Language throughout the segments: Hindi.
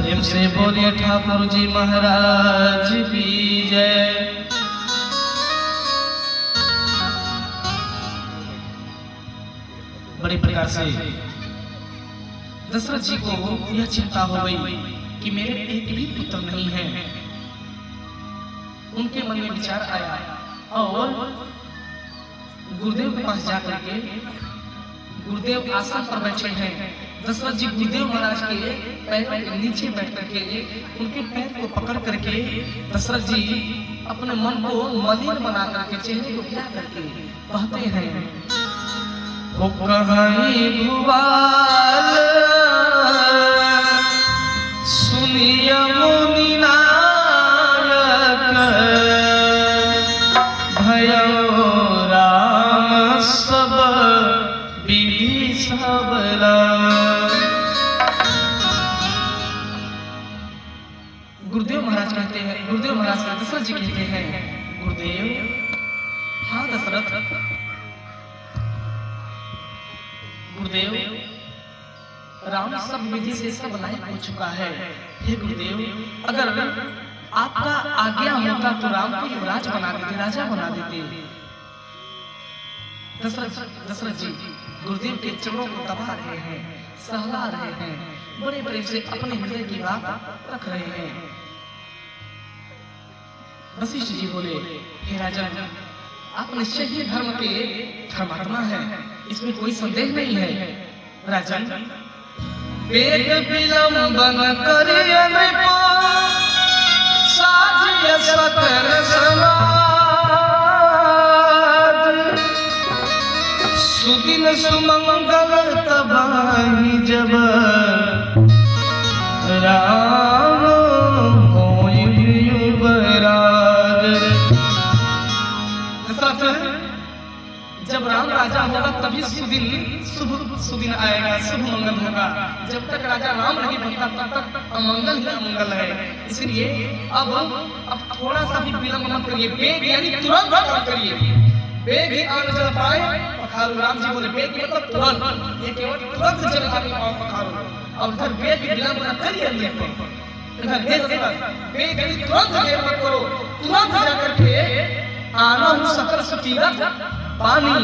प्रेम से बोलिए ठाकुर जी महाराज की जय। बड़ी प्रकार से दशरथ जी को यह चिंता हो गई कि मेरे एक भी पुत्र नहीं है। उनके मन में विचार आया और गुरुदेव के पास जाकर के, गुरुदेव आसन पर बैठे हैं, दशरथ जी गुरुदेव महाराज के पैर के नीचे बैठ करके उनके पैर को पकड़ करके दशरथ जी अपने मन को मलिन बना करके, चेहरे को गिरा करके कहते हैं, वो कहानी भुवाल सुनिया मुनि नायक भयो राम सब विधि सबला। गुरुदेव महाराज कहते हैं, गुरुदेव महाराज दशरथ जी कहते हैं, गुरुदेव हाँ दशरथ, गुरुदेव राम सब विधि से सब लायक हो चुका है। हे गुरुदेव, अगर आपका आज्ञा होता तो राम को युवराज बना देते, राजा बना देते। दशरथ जी गुरुदेव के चरणों को दबा रहे हैं, सहला रहे हैं, बड़े प्रेम से अपने हृदय की बात रख रहे हैं। वशिष्ठ जी बोले, हे राजन, आप निश्चय ही धर्म के धर्मात्मा हैं, इसमें कोई संदेह नहीं है। राजन, वेद विलंबन करिय नृपो साजिय सकल समाज, सुदिन सुमंगल तबाही जब राम होय युवराज। जब राम राजा होगा तभी सुदिन आएगा, शुभ मंगल होगा। जब तक राजा राम नहीं बनता तब तक अमंगल ही अमंगल है। इसलिए अब थोड़ा सा भी विलंब मत करिए, वेग यानी तुरंत काम करिए। वेग ही आने चल पाए पखारू। राम जी बोले वेग मतलब तुरंत, ये केवल तुरंत चल आने पाओ पखारू। अब उधर वेग विलंब न करिए, इधर वेग यानी तुरंत मत करो, तुरंत जाकर के आना हूँ सकल सुतीरथ पानी।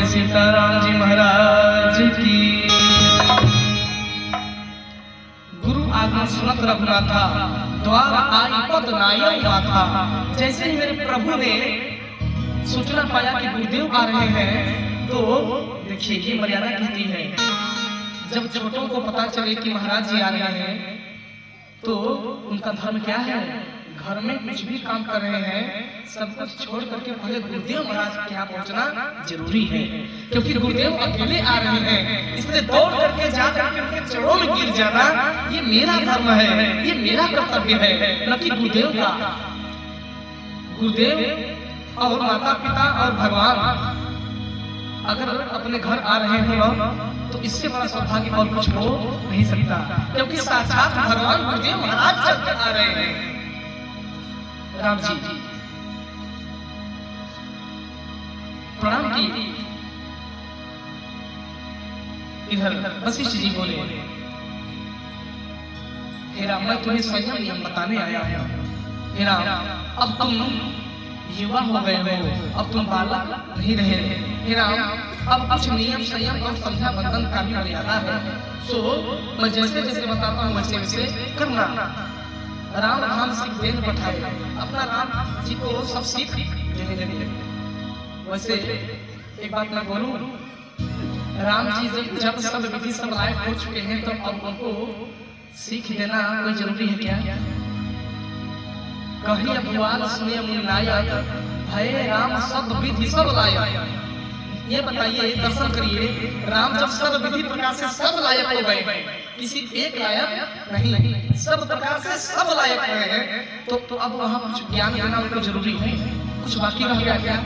सीताराम जी महाराज की। गुरु आज्ञा सुनत रघुनाथा, द्वार आई पद नायक था। जैसे ही मेरे प्रभु ने सूचना पाया कि गुरुदेव आ रहे हैं, तो देखिए ये मर्यादा कहती है, जब छोटों को पता चले कि महाराज जी आ रहे हैं, तो उनका धर्म क्या है, घर में कुछ भी काम कर रहे हैं सब कुछ छोड़ करके पहले गुरुदेव महाराज के यहाँ पहुँचना जरूरी है। क्योंकि गुरुदेव अकेले आ रहे हैं, इसलिए दौड़ करके जा करके उनके चरणों में गिर जाना ये मेरा धर्म है, ये मेरा कर्तव्य है, न कि गुरुदेव का। गुरुदेव और माता पिता और भगवान अगर अपने घर आ रहे हो तो इससे बड़ा सौभाग्य और कुछ हो नहीं सकता, क्योंकि साक्षात भगवान गुरुदेव महाराज चल कर आ रहे हैं। राम जी प्रणाम की। इधर वशिष्ठ जी बोले, हे राम, मैं तुम्हें संयम नियम बताने आया हूँ। हे राम, अब तुम युवा हो गए हो, अब तुम बालक नहीं रहे। हे राम, अब कुछ नियम संयम और संध्या बंधन का भी मर्यादा है, सो मैं जैसे जैसे बताता हूँ वैसे वैसे करना। राम धाम सीख देने बैठाए, अपना राम जी को सब सीख देने लगे। वैसे एक बात मैं बोलूं, राम जी जब सब विधि सब लायक हो चुके हैं तो अब उनको सीख देना कोई जरूरी है क्या? कहीं अभुआल सुने मुनिनायक, भय राम सब विधि सब लायक। ये बताइए, दर्शन करिए, राम जब सब विधि प्रकार से सब लायक हो गए, किसी एक लायक नहीं, सब प्रकार से सब लायक हैं, तो अब वहाँ कुछ ज्ञान देना उनको जरूरी है? कुछ बाकी रह गया क्या?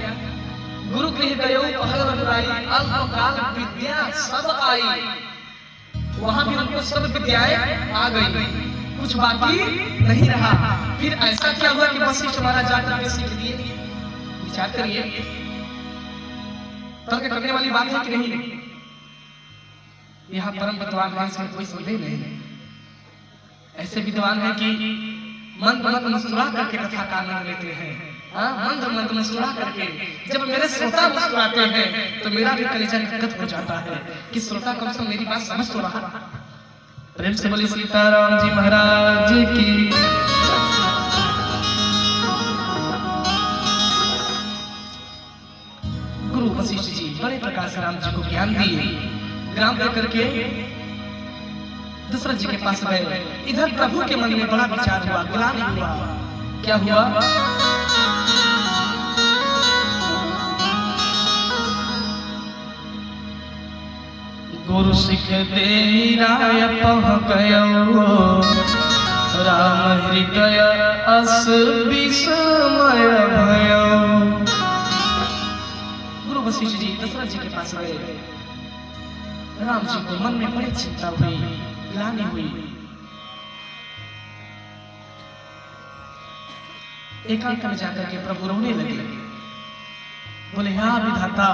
गुरु गृह गयो पहल रघुराई, अल्पकाल विद्या सब आई। वहाँ भी उनको सब विद्याएं आ गई, कुछ बाकी नहीं रहा। फिर ऐसा क्या हुआ कि वशिष्ठ महाराज जाकर के सीख दिए? विचार करिए, तर्क करने वाली बात है कि नहीं? यहाँ परम विद्वान है, इसमें कोई संदेह नहीं है। ऐसे विद्वान है कि मंत्र मंत्र मुस्कुरा करके कथा का आनंद लेते हैं। मंत्र मंत्र मुस्कुरा करके जब मेरे श्रोता मुस्कुराते हैं तो मेरा भी कलेजा गदगद हो जाता है कि श्रोता कम से कम मेरी बात समझ तो रहा। प्रेम से बोली सीताराम जी महाराज की। गुरु वशिष्ठ जी बड़े प्रकार से राम जी को ज्ञान दिए, ग्राम लेकर के दशरथ जी के पास गए। इधर प्रभु के मन में बड़ा विचार हुआ, ग्लानि हुआ। क्या हुआ? गुरु सिख दे राय पह गयो, राम हृदय अस विस्मय भयो। गुरु वशिष्ठ जी दशरथ जी के पास गए। राम जी को मन में बड़ी चिंता हुई, ग्लानि हुई। एकांत में जाकर के प्रभु रोने लगे, बोले हाँ विधाता,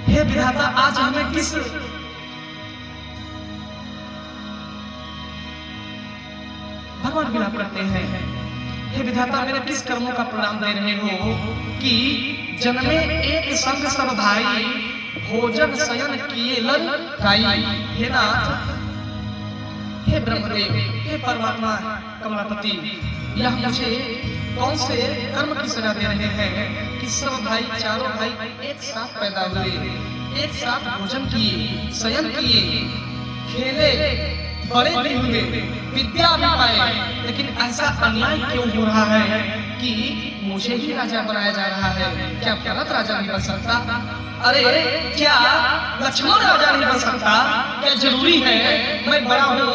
हे विधाता, आज हमें किस भगवान विलाप करते हैं। हे विधाता, मेरे किस कर्मों का परिणाम दे रहे हो कि जन्मे एक संग सब भाई, भोजन शयन किए लल काई। हे नाथ, हे ब्रह्मदेव, हे परमात्मा कमलापति, यह मुझे कौन से कर्म की सजा दे रहे हैं कि सब भाई, चारों भाई एक साथ पैदा हुए, एक साथ भोजन किए, शयन किए, खेले, बड़े भी हुए, विद्या भी पाए, लेकिन ऐसा अन्याय क्यों हो रहा है कि मुझे ही राजा बनाया जा रहा है? क्या भरत राजा नहीं बन सकता? अरे क्या लक्ष्मण राजा नहीं बन सकता? क्या जरूरी है? मैं बड़ा हूँ,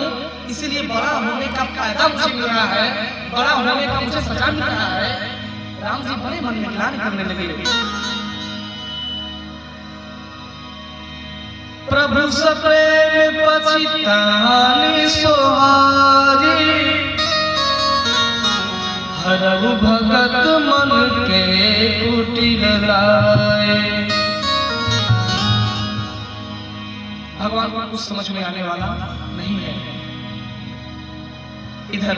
इसलिए बड़ा होने का फायदा मुझे मिल रहा है, बड़ा होने का मुझे सजा मिल रहा है। राम जी बड़े मन में ग्लानि करने लगे। प्रभु सप्रेम पछितानि सोहारी, हरहु भगत मन के कुटिल लाए। भगवान को कुछ समझ में आने वाला नहीं है। इधर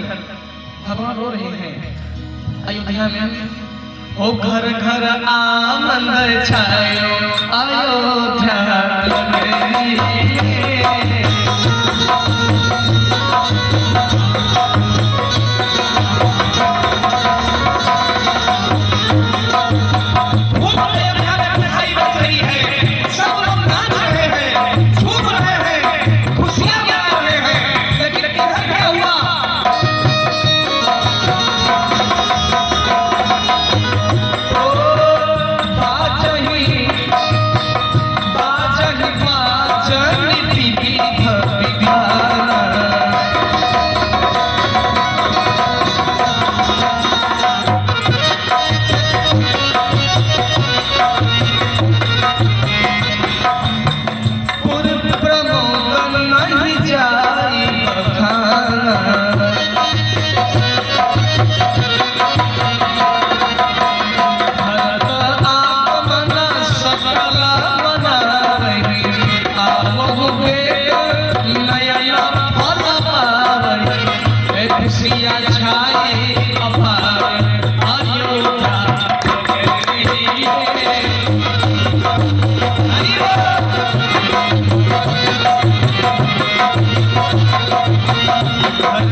भगवान रो रहे हैं अयोध्या में। ओ घर घर आनंद छायो, अयोध्या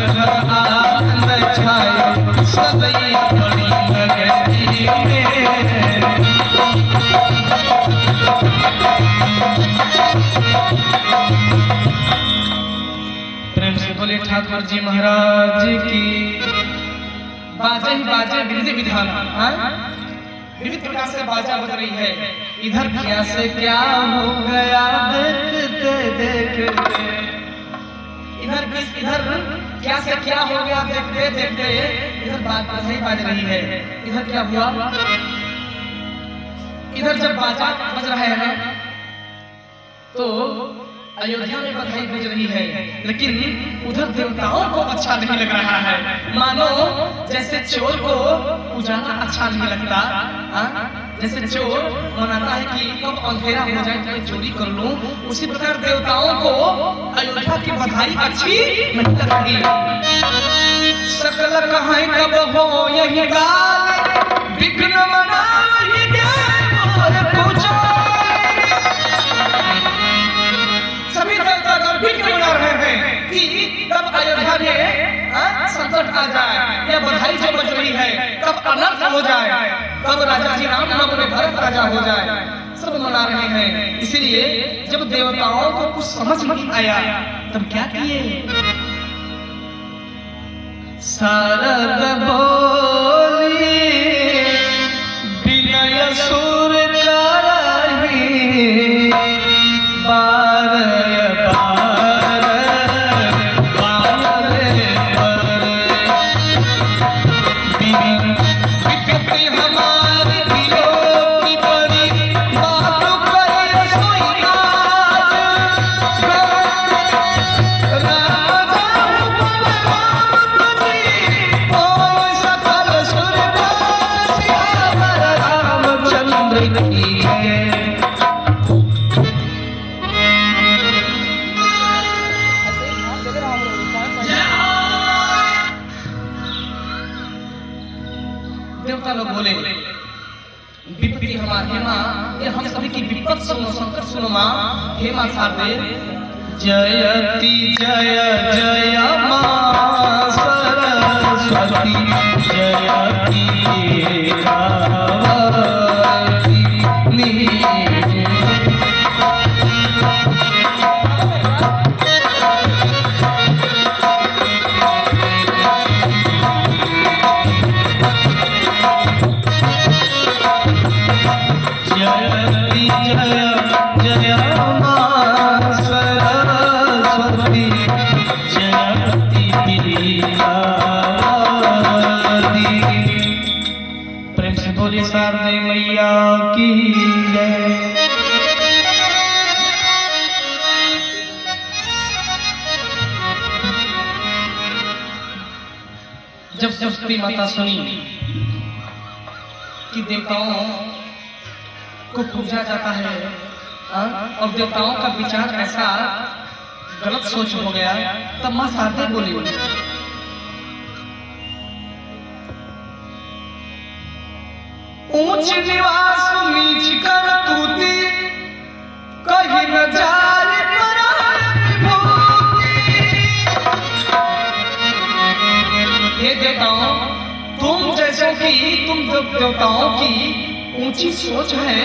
Hare सदैव बड़ी नगरी में। प्रेम से बोले ठाकुर जी महाराज की। बाजे ही बाजे विधि विधान, विविध प्रकार से बाजा बज रही है। इधर क्या से क्या हो गया देखते देखते, इधर क्या से क्या हो गया देखते देखते, इधर बाजा ही बाज रही है। इधर क्या हुआ, इधर जब बाजा बज रहे हैं तो अयोध्या में बधाई बज रही है, लेकिन उधर देवताओं को अच्छा नहीं लग रहा है। मानो जैसे चोर को उजाला अच्छा नहीं लगता, जैसे चोर मनाता है कि कब अंधेरा हो जाए तो मैं चोरी कर लूं, उसी प्रकार देवताओं को अयोध्या की बधाई अच्छी नहीं लग रही। सकल कहां कब हो यही गाल, विघ्न मनाई दे मोर पूजा। सभी देवता विघ्न बना रहे हैं कि कब अयोध्या में संकट आ जाए, या बधाई जो बज रही है कब अनर्थ हो जाए, कब राजा जी राम नाम में भरत राजा हो जाए, सब मना रहे हैं। इसलिए जब देवताओं को कुछ समझ नहीं आया तब क्या किए, शारद बोली विनय सुर करहि, बारय देवता लोग बोले विपत्ति हमारी हे माँ, ये हम सभी की विपत सुनो, संकट सुनो माँ। हे माँ शारदे, जयति जय जय माँ सरस्वती, जयति शारदे मैया की जय। जब सरस्वती माता सुनी कि देवताओं को पूजा जाता है और देवताओं का विचार ऐसा गलत सोच हो गया, तब माँ शारदा बोली, ऊंच निवास नीच कर तूती, कहीं न जाए विभूति। ये देवताओं, तुम जैसे कि तुम देवताओं की ऊंची सोच है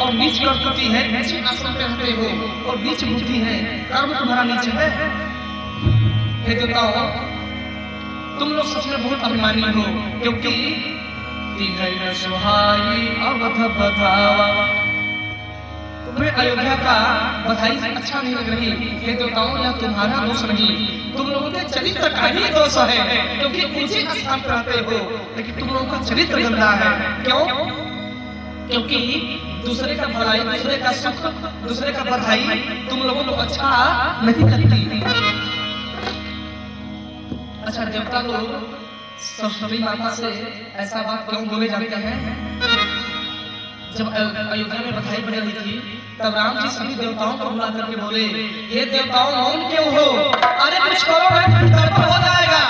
और नीच प्रकृति है, नीचे आसन पे रहते हो और नीच बुद्धि है, कर्म तुम्हारा नीच है। हे देवताओं, तुम लोग सच में बहुत अभिमानी हो, क्योंकि सुहाई अवध बधावा, तुम्हें अयोध्या का बधाई अच्छा नहीं लग रही। हे देवताओं, यह तुम्हारा दोष नहीं, तुम लोगों के चरित्र का ही दोष है, क्योंकि ऊंचे स्थान पर रहते हो लेकिन तुम लोगों का चरित्र गंदा है। क्यों? क्योंकि दूसरे का भलाई, दूसरे का सुख, दूसरे का बधाई तुम लोगों को अच्छा नहीं लगती। अच्छा, देवता लोग सरस्वती माता से ऐसा बात क्यों बोले जाते हैं? जब अयोध्या में बधाई बढ़ रही थी तब राम जी सभी देवताओं को बुला करके बोले, ये देवताओं मौन क्यों हो? अरे कुछ करो, गड़बड़ हो जाएगा।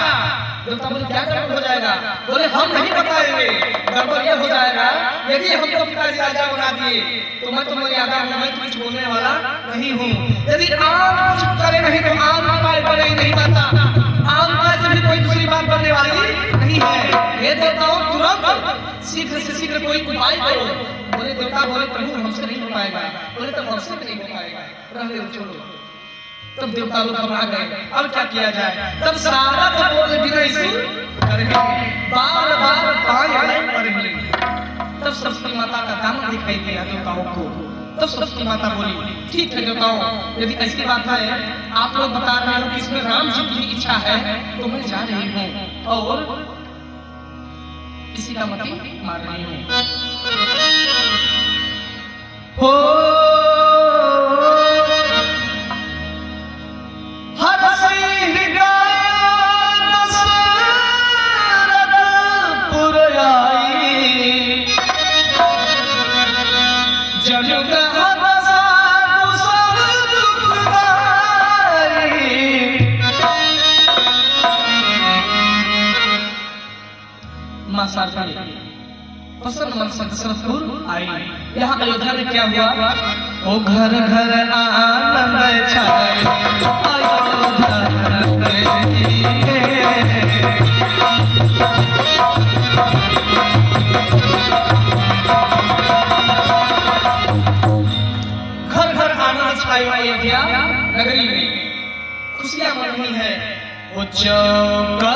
देवता बोले, क्या गड़बड़ हो जाएगा? बोले, हम नहीं बताएंगे, गड़बड़ ये हो जाएगा यदि हमको पिताजी राजा बना दिए तो मैं तुम्हें याद हूँ, मैं कुछ बोलने वाला नहीं हूँ। यदि आप कुछ करे नहीं तो आम उपाय बने ही नहीं पाता, आम उपाय से भी कोई दूसरी बात बनने वाली नहीं है। शीघ्र से शीघ्र कोई उपाय करो। बोले देवता बोले प्रभु हमसे नहीं हो पाएगा। बोले तब हमसे नहीं हो पाएगा, रहने दो, छोड़ो। तब देवता लोग घबरा गए, अब क्या किया जाए। तब सारा बोले विनय सुर करके बार बार पाए परही। तब सरस्वती माता का दामन दिखाई दिया देवताओं को। तब सरस्वती माता बोली ठीक है देवताओं, यदि ऐसी बात है आप लोग बता रहे हो कि इसमें राम जी की इच्छा है तो मैं जा रही हूँ और किसी का मती मार रही हूँ। हो हर सिंह दशरथपुर आई जनुग्रह बसातु सब दुखदाई। मां शारदा प्रसन्न मन से दशरथपुर आई। यहाँ अयोध्या में क्या हुआ, ओ घर घर आनंद छाए अयोध्या नगरी में खुशियां मन रही है। वो चौका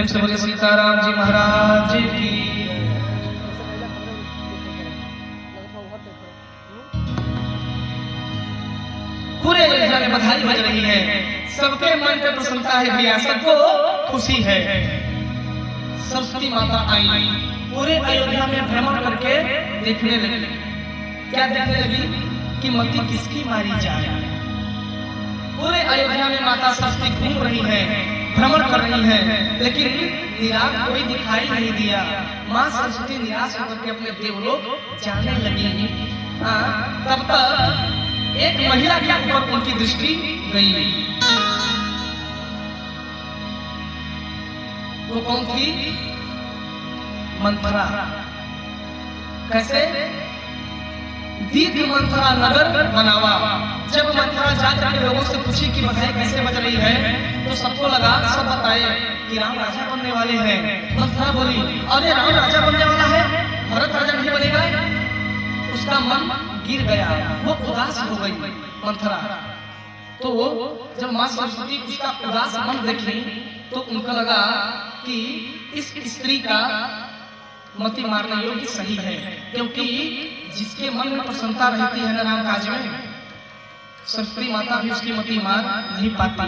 से बोले सीताराम जी महाराज की। पूरे अयोध्या में बधाई बज रही है, सबके मन में प्रसन्नता है भैया, सबको खुशी है। सरस्वती माता आई, पूरे अयोध्या में भ्रमण करके देखने लगी। क्या देखने लगी कि मती किसकी मारी जाए। पूरे अयोध्या में माता सरस्वती घूम रही है, भ्रमण कर रही है, लेकिन निराश कोई दिखाई नहीं दिया। माँ सरस्वती निराश होकर के अपने देवलोक जाने लगी। तब तक एक महिला के ऊपर उनकी दृष्टि गई। वो कौन थी? मंथरा। कैसे? दीर्घ मंथरा नगर बनावा। जब मंथरा जाकर के लोगों से पूछी कि बधाई कैसे बज रही है, तो सबको लगा, सब बताए कि राम राजा बनने वाले हैं। मंथरा बोली, अरे राम राजा बनने वाला है, भरत राजा नहीं बनेगा। उसका मन गिर गया, वो उदास हो गई मंथरा। तो जब माँ सरस्वती उसका उदास मन देखी तो उनको लगा कि इस स्त्री का मति मारना योग्य सही है, क्योंकि जिसके मन में प्रसन्नता रहती है राम काज में, सरस्वती माता भी उसकी मति मार नहीं पाती।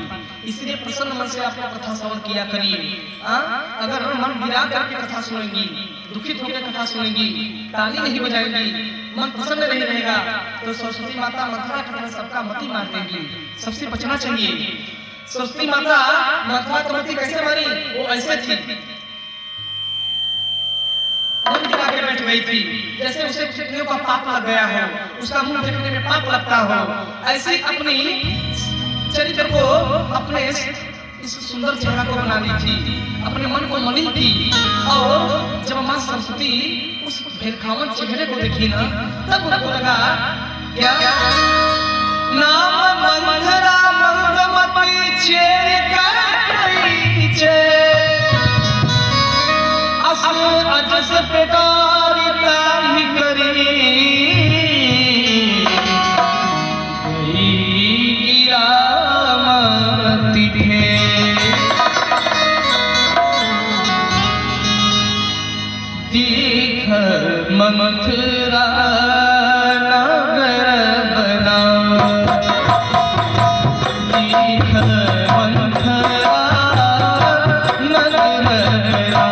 इसलिए प्रसन्न मन से आपको कथा श्रवण किया करिए। अगर मन गिरा करके कथा सुनेंगी, दुखित होकर कथा सुनेंगी, ताली नहीं बजाएंगी, मन प्रसन्न नहीं रहेगा, तो सरस्वती माता मथुरा की तरह सबका मति मार देंगी। सबसे बचना चाहिए। सरस्वती माता मथुरा की मति कैसे मारी? वो ऐसे थी, मन गिरा के बैठ गई थी, जैसे उसे कितने का पाप लग गया हो, उसका मुंह देखने में पाप लगता हो। ऐसे अपनी चरित्र को, अपने इस सुंदर चेहरा को बना ली थी, अपने मन को मलिन थी। और जब माँ सरस्वती उस भेदखावन चेहरे को देखी ना, तब उनको लगा क्या नाम मंथरा मंदमती चेहरे का अजस प्रकारिता ही करी गिरामती है। देख मथुरा नगर बना, की मथुरा नगर बना।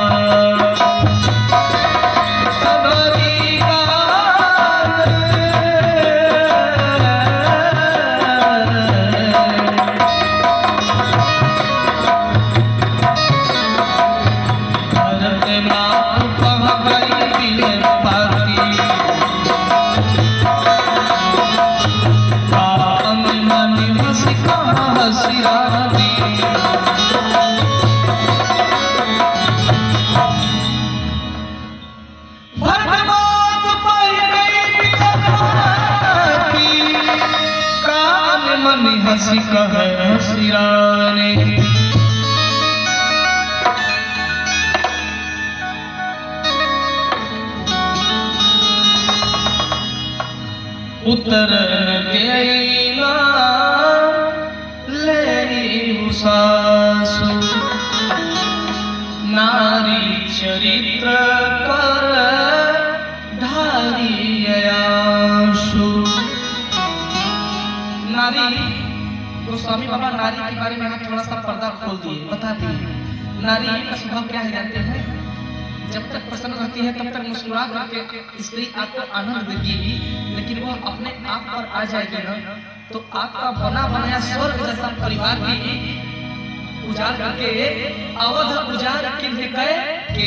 हंसी कहे हसीराने, उतर गईला ले सासु, नारी चरित्र कर ढारी आंसू। नारी गोस्वामी बाबा नारी के बारे में यहाँ थोड़ा सा पर्दा खोल दिए, बता दिए नारी का स्वभाव क्या है जानते हैं? जब तक प्रसन्न रहती है तब तक मुस्कुरा करके स्त्री आपको आनंद देगी, लेकिन वो अपने आप पर आ जाएगी ना तो आपका बना बनाया स्वर्ग जैसा परिवार की उजाड़ करके अवध उजाड़ के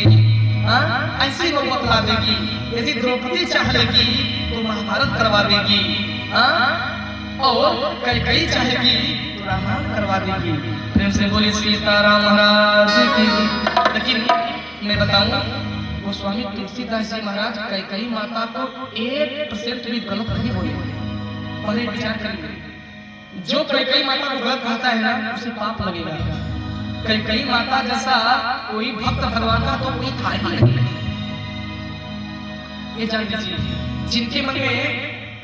ऐसी वो बतला देगी। यदि द्रौपदी चाह लेगी तो महाभारत करवा देगी, और कई चाहेगी तो रामायण करवा देगी। प्रेम से बोली सीताराम महाराज की। लेकिन मैं बताऊं, गोस्वामी तुलसीदास जी महाराज कई माता को 1% भी गलत नहीं बोले। और एक विचार करिए, जो कई माता को गलत कहता है ना उसे पाप लगेगा। कई माता जैसा कोई भक्त भगवान का तो कोई था ही नहीं। ये जान लीजिए, जिनके मन में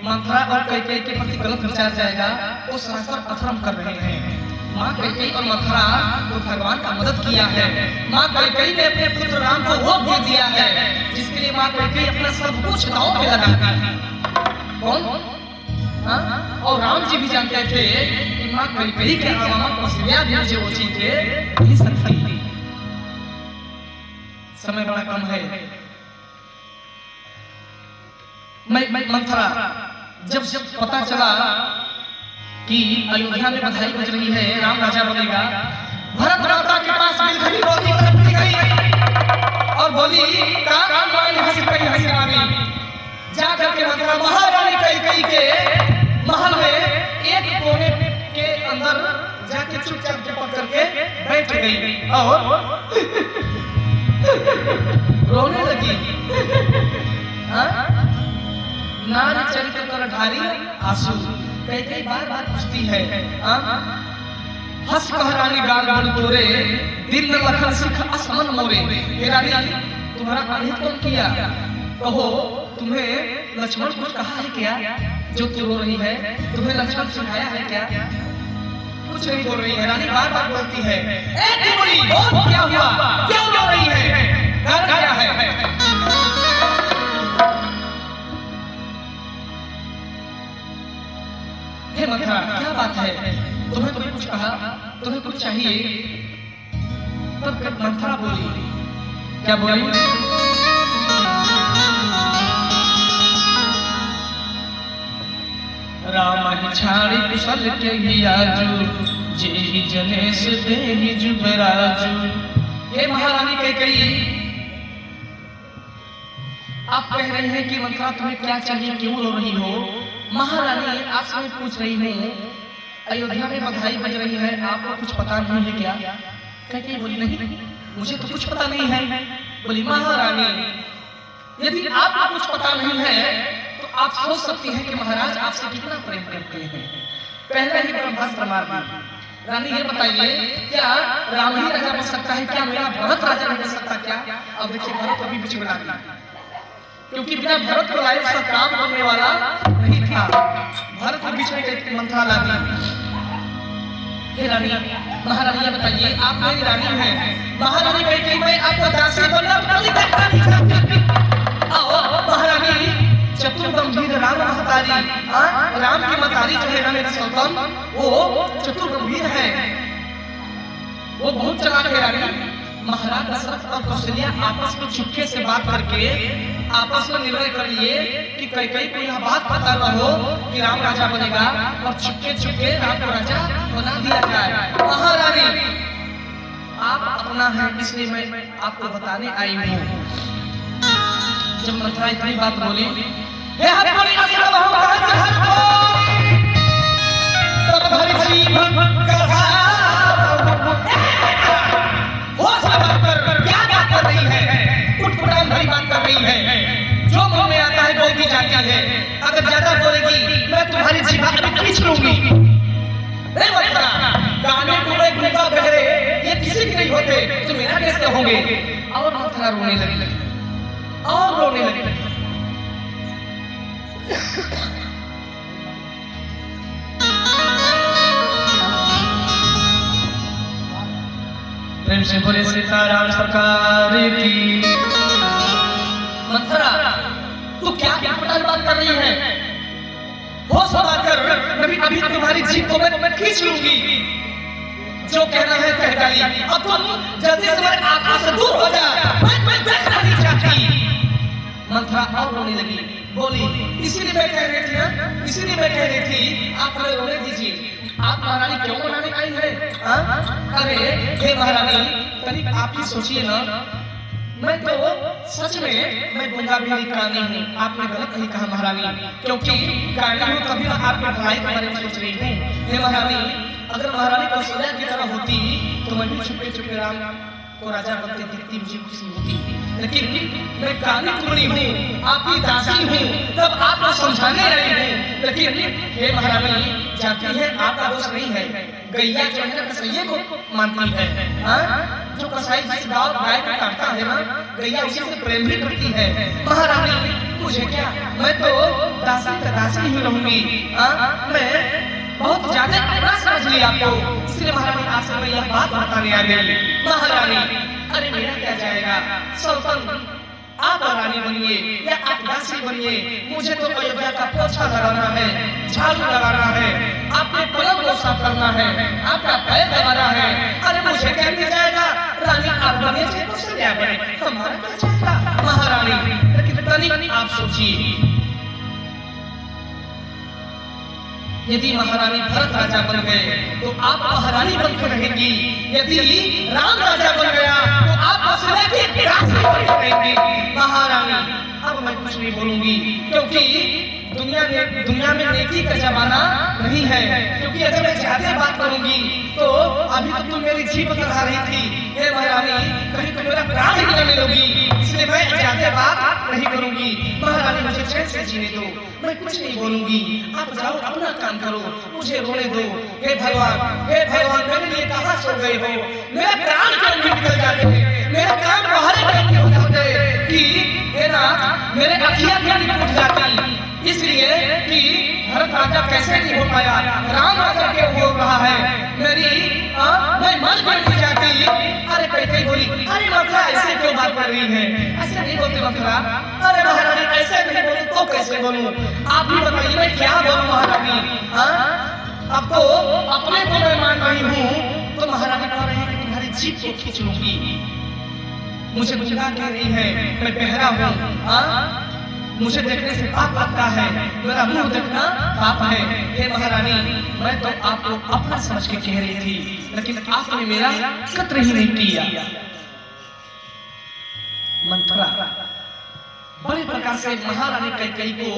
मथुरा और कैकेयी के प्रति गलत विचार जाएगा वो सरासर अधर्म कर रहे हैं। माँ कैकेयी और मथुरा को भगवान का मदद किया है। माँ कैकेयी ने अपने पुत्र राम को वो दे दिया है जिसके लिए माँ कैकेयी अपना सब कुछ दांव पे लगाती है। कौन? और राम जी भी जानते थे कि माँ कैकेयी के अलावा कौशल्या भी मुझे वो चीजें नहीं सकती। समय बड़ा कम है। मथुरा जब पता चला कि अयोध्या में बधाई बज रही है, राम राजा बनेगा, भरत माता के पास मिलकर रोटी करती गई और बोली जा करके मथुरा महारानी कैकेयी के महल में एक कोने के अंदर जाके चुपचाप चिपक करके बैठ गई और रोने लगी। नारी चरित्र कर ढारी आंसू। कैकेयी बार पूछती है, हंस कह रानी गाल गाल तोरे, दिन लखन सिख असमन मोरे। हे रानी, तुम्हारा अनहित कौन किया? कहो, तुम्हें लक्ष्मण कुछ कहा है क्या जो तू रो रही है? तुम्हें लक्ष्मण सिखाया है क्या? कुछ नहीं बोल रही है। रानी बार बोलती है, क्या हुआ? क्यों रो रही है? क्या है? हे मथुरा, क्या बात है? तुम्हें कुछ कहा? तुम्हें कुछ चाहिए? तब मथुरा बोली, क्या बोली? राम ही छाड़ी कुशल के ही आजू, जे ही जनेश दे ही जुबराजू। हे महारानी कैकेयी, आप कह रहे हैं कि मथुरा तुम्हें क्या चाहिए, क्यों रो रही हो? महारानी आपसे मैं पूछ रही हूँ, अयोध्या में बधाई बज रही है, आपको कुछ पता नहीं है क्या? कैकेयी बोली, नहीं मुझे तो कुछ पता नहीं है। बोली, महारानी यदि आपको कुछ पता नहीं है तो आप सोच सकती हैं कि महाराज आपसे कितना प्रेम करते हैं। पहले ही ब्रह्मास्त्र मार दी। रानी ये बताइए, क्या राम ही राजा बन सकता है? क्या मेरा भरत राजा नहीं बन सकता क्या? अब देखिए, भरत अभी बीच में ला दिया, क्योंकि बिना भरत को लाए उसका काम होने वाला नहीं था। भरत के बीच में मंत्रा ला दी। हे रानी, महारानी ये बताइए, आप मेरी रानी हैं। महारानी कैकेयी, मैं आपको दासी बनना नहीं चाहती। आओ सौतन वो चतुर्वीर है, वो बहुत चालाक है रानी। महाराज दशरथ और कौशल्या आपस में चुपके से बात करके आपस में निर्णय कर लिए कि कैकेयी को यह बात पता न हो कि राम राजा बनेगा और चुपके चुपके राम को राजा बना दिया जाए। महारानी आप अपना है इसलिए मैं आपको बताने आई हूँ। जब मथुरा इतनी बात बोली, हे हरिपुरी असुर बहु तब धरि जीव कहा क्या बात कर रही है, उठपटांग भरी बात कर रही है, जो मुंह में आता है बोलती जाती है। अगर ज्यादा बोलेगी मैं तुम्हारी जीभा खींच लूंगी। नहीं मथुरा, गाने टूटे गुंगा बहरे ये किसी के नहीं होते, तो मेरा कैसे होंगे। और मथुरा रोने लगी और रोने लगी। प्रेम से बोले सीताराम सरकार की। मथुरा तू क्या पटाल बात कर रही है, होश बात कर, अभी तुम्हारी जीभ को मैं खींच लूंगी। जो कहना है कह डाली, अब तुम जल्दी से मेरे आंखों से दूर हो जा, मैं देखना नहीं चाहती। मथुरा और रोने लगी, बोली इसीलिए मैं कह रही थी ना, इसीलिए मैं कह रही थी आप हमें रोने दीजिए। आप महारानी क्यों मनाने आई है? अरे हे महारानी, करीब आप ही सोचिए ना, मैं तो सच में मैं गूंगा भी कानी हूँ। आपने गलत नहीं कहा महारानी, क्योंकि कानी हूँ तभी आपके भलाई के बारे में सोच रही हूँ। हे महारानी, अगर महारानी कौशल्या की तरह होती तो मैं भी छुपे छुपे राम को राजा बनते देखती, मुझे खुशी होती। लेकिन मैं कानी कुंडी हूँ, आपकी दासी हूँ, तब आपको समझाने आई हूँ। लेकिन हे महारानी, जानती है आपका दोष नहीं है, गैया जो है कसाई को मानती है। जो कसाई जिस गाय को काटता है ना, गैया उसी से प्रेम भी करती है। महारानी मुझे क्या, मैं तो दासी का दासी ही रहूंगी। मैं बहुत ज्यादा अपना समझ लिया आपको, इसलिए महारानी आपसे मैं यह बात बताने आ गई। महारानी अरे मेरा क्या जाएगा, सौतन आप रानी बनिए या आप दासी बनिए, मुझे तो अयोध्या का पोछा लगाना है, झाड़ू लगाना है, आपके पलंग को साफ करना है, आपका पैर दबाना है। अरे मुझे क्या किया जाएगा, रानी आप बने कौशल्या बने, हमारा क्या जाएगा। महारानी लेकिन तनिक आप सोचिए, यदि महारानी भरत राजा बन गए तो आप महारानी बनकर रहेंगी, यदि राम राजा बन गया तो आप कौशल्या की दासी बनकर रहेंगी। महारानी अब मैं कुछ नहीं बोलूंगी, क्योंकि दुनिया में नेकी का जमाना नहीं है। क्योंकि अगर मैं ज्यादा बात करूंगी तो अभी तक तुम मेरी जीभ बढ़ा रही थी। हे महारानी, कहीं तो मेरा प्राण ही न मिलोगी, इसलिए मैं ज्यादा बात नहीं करूंगी। महारानी मुझे चैन से जीने दो, मैं कुछ नहीं बोलूंगी, आप जाओ अपना काम करो, मुझे रोने दो। हे भगवान मेरे लिए कहाँ सो गए हो, मेरे प्राण क्यों निकल जाते हैं, मेरे कान बाहर क्यों हो जाते हैं कि हे ना मेरे अखियां क्यों नहीं उठ जाती, इसलिए कि भरत राजा कैसे नहीं हो पाया, राम राजा क्यों हो रहा है, मैं मर क्यों नहीं जाती। अरे कैसे बोली, अरे मथुरा ऐसे क्यों बात कर रही है, ऐसे नहीं बोलते मथुरा। अरे महारानी ऐसे नहीं बोलूं तो कैसे बोलूं, आप ही बताइए मैं क्या बोलूं महारानी। अब तो अपने को मैं मान रही हूँ तो महारानी कह रही है कि तुम्हारी जीभ को खींच लूंगी। मुझे गुंगा कह रही है, मैं बहरा हूँ, मुझे देखने से पाप लगता है, मेरा मुंह देखना पाप है। हे महारानी, मैं तो आपको अपना समझ के कह रही थी, लेकिन आपने मेरा कतई ही नहीं किया। मथुरा बड़े प्रकार से महारानी कैकेयी को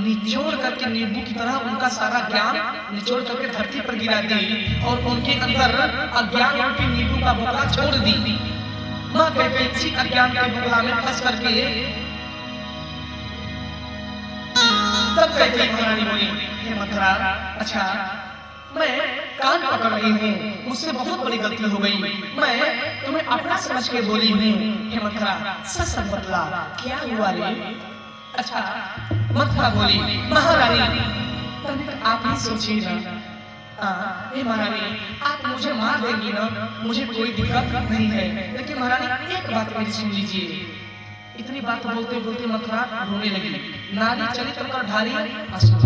निचोड़ करके नींबू की तरह उनका सारा ज्ञान निचोड़ करके धरती पर गिरा दी और उनके अंदर अज्ञान की नींबू का बोला छोड़ दी। माँ कैकेयी अज्ञान के बोला में फंस करके तब कैकेयी महारानी बोली, हे मथुरा, अच्छा मैं कान पकड़ रही हूँ, मुझसे बहुत बड़ी गलती हो गई, मैं तुम्हें अपना समझ के बोली हूँ। हे मथुरा सच बतला क्या हुआ रे। अच्छा मथुरा बोली, महारानी आप ही सोचिए ना, हे महारानी आप मुझे मार देंगी ना, मुझे कोई दिक्कत नहीं है, लेकिन महारानी एक बात मेरी सुन लीजिए। इतनी बात बोलते बोलते मथुरा रोने लगी। नारी चरित्र पर भारी असुर,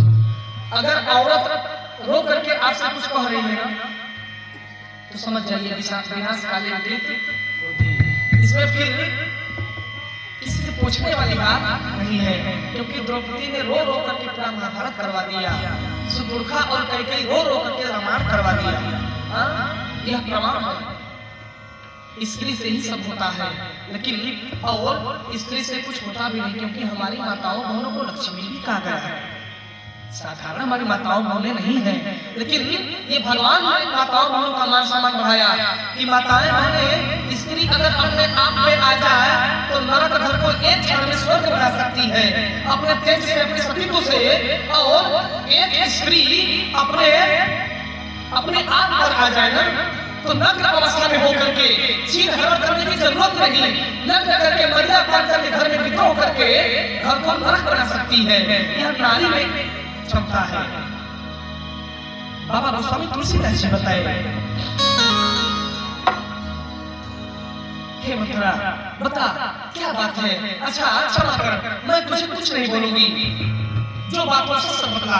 अगर औरत रो करके आपसे कुछ कह रही है ना, तो समझ जाइए विनाश काले होती है। इसमें फिर किसी से पूछने वाली बात नहीं है, क्योंकि द्रौपदी ने रो रो करके पूरा महाभारत करवा दिया, सुदुर्खा और कैकेयी रो रो करके रामायण करवा दिया। यह प्रमाण है स्त्री से ही सब होता है, लेकिन और स्त्री से कुछ होता भी नहीं, क्योंकि हमारी माताओं बहनों को लक्ष्मी भी कहा गया है। साधारण हमारी माताओं बहनें नहीं है, लेकिन ये भगवान ने माताओं बहनों का मान सम्मान बढ़ाया कि माताएं बहनें स्त्री अगर अपने आप में आ जाए तो नरक घर को एक क्षण में स्वर्ग बना सकती है अपने तेज से, अपने सतीत्व से। और एक स्त्री अपने आप पर आ जाए ना, तो नग्न अवस्था में होकर के छीन हरण करने की जरूरत नहीं, नग्न करके महिला पार करके घर में विद्रोह करके घर को नरक बना सकती है। यह नारी में क्षमता है। बाबा गोस्वामी तुलसीदास जी बताए, हे मंत्रा बता क्या बात है। अच्छा क्षमा कर, मैं तुझे कुछ नहीं बोलूंगी, जो बात हो सच बता।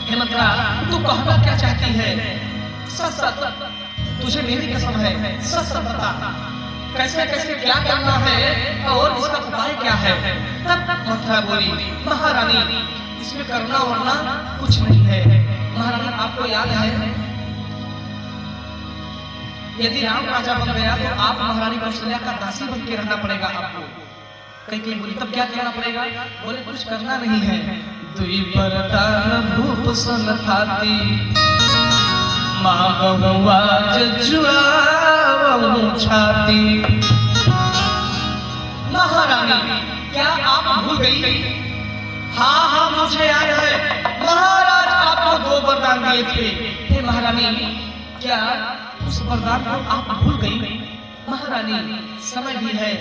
हे मंत्रा तू कहना क्या चाहती है, सच तुझे मेरी कसम है, सच बता कैसे कैसे क्या करना है और इसका उपाय क्या है। तब मंत्रा बोली, महारानी इसमें करना वरना कुछ नहीं है। महारानी आपको याद है यदि राम राजा बन गया तो आप महारानी कौशल्या का दासी बन के रहना पड़ेगा आपको। कैकेयी बोली तब क्या करना पड़ेगा, बोले कुछ करना नहीं है। दुई बरदान भूप सन थाती छाती। महारानी क्या आप भूल गई? हाँ मुझे याद है, महाराज आपको 2 वरदान दिए थे। हे महारानी क्या उस वरदान को आप भूल गई? महारानी समय भी है,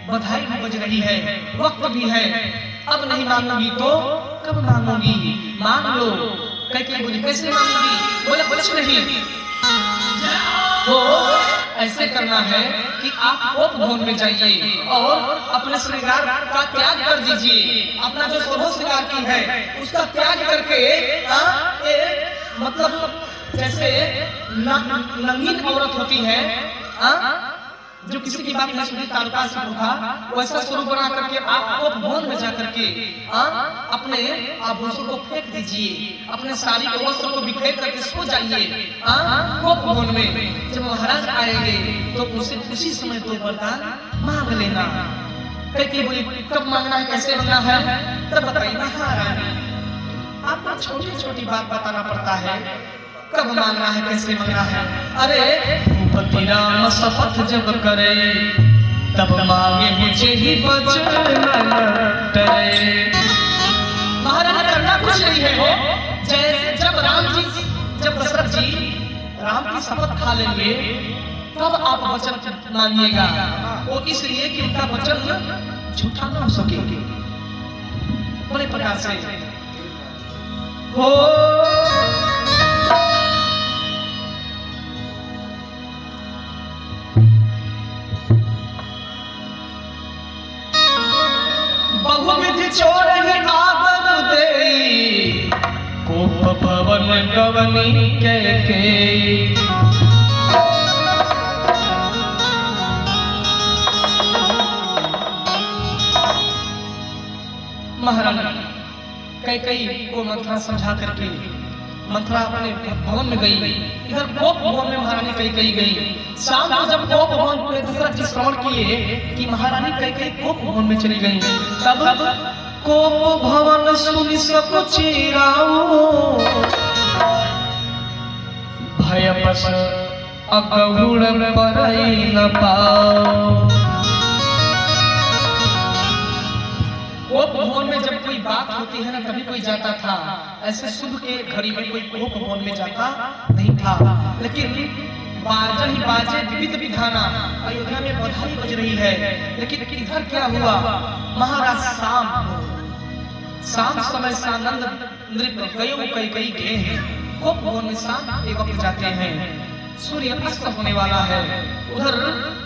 बधाई भी बज रही है, वक्त भी है, अब नहीं मांगूंगी तो कब मांगूंगी, मांग लो। कैकेयी बोली कैसे मांगूंगी, बोले कुछ नहीं, तो ऐसे करना है कि आप कोप भवन में जाइए और अपने श्रृंगार का त्याग कर दीजिए। अपना जो शोभा श्रृंगार की है उसका त्याग करके मतलब जैसे नंगीन औरत होती है जो किसी की बात नहीं सुनी, तारुका से उठा, वैसा स्वरूप बना करके आप कोप भवन में जाकर के अपने आभूषण को फेंक दीजिए, अपने साड़ी के वस्त्र को बिखेर करके सो जाइए कोप भवन में। जब महाराज आएंगे तो उसे उसी समय 2 वरदान मांग लेना। कैकेयी बोली कब मांगना है, कैसे मांगना है, तब बताइए। महारानी आपको छोटी छोटी बात बताना पड़ता है, कब मांगना है, कैसे मांगना है। अरे भूपति राम शपथ जब करे तब मांगे मुझे ही वचन टरे। महाराज करना कुछ नहीं है हो, जैसे जब दशरथ जी राम की शपथ खा लेंगे तब आप वचन मांगिएगा। वो इसलिए कि उनका वचन झूठा ना हो सके। बड़े प्रकार से हो बहुविधि चोर ही आबर दे, कोप भवन गवनी कैकेयी। महारानी कैकेयी को मंत्रा समझा करके मंत्रा अपने भवन में गई। इधर कोप भवन में महारानी कैकेयी गई। शाम को जब कोप भवन में दशरथ जी श्रवण किए कि महारानी कैकेयी कोप भवन में चली गई, तब कोप भवन सुनि सब चिराओ, भय बस अगहुड़ परई न पाओ। कोप भवन में जब कोई बात होती है ना, कभी कोई जाता था, ऐसे शुभ के घड़ी में कोई कोप भवन में जाता नहीं था। लेकिन बाजा ही बाजे विविध विधाना, अयोध्या में बधाई बज रही है। लेकिन इधर क्या हुआ, महाराज शाम समय सानंद नृप गयो कैकेयी गए हैं। कोप भवन में शाम के वक्त जाते हैं, सूर्य अस्त होने वाला है। उधर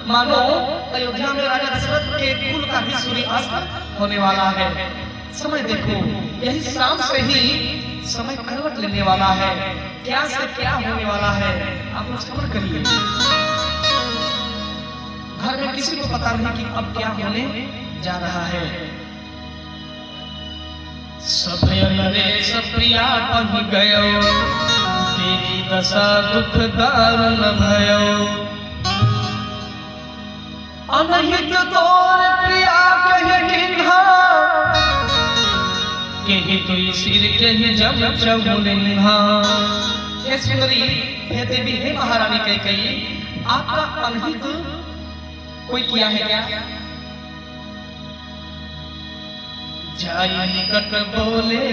मानो अयोध्या में राजा दशरथ के कुल का भी सूर्य अस्त होने वाला है। समय देखो, यही शाम से ही समय करवट लेने वाला है, क्या से क्या होने वाला है, आप लोग सब्र करिए। घर में किसी को पता नहीं कि अब क्या होने जा रहा है। सब नरेश प्रिया पहि गयो, तेरी दशा दुख दारुण भयो। अनहित तोर प्रिया कहे किन्हा, कहे तुई सिर कहे जब चमुनिन्हा। हे सुंदरी, हे देवी, हे महारानी कैकेयी, आपका अनहित कोई किया है क्या? जाई निकट बोले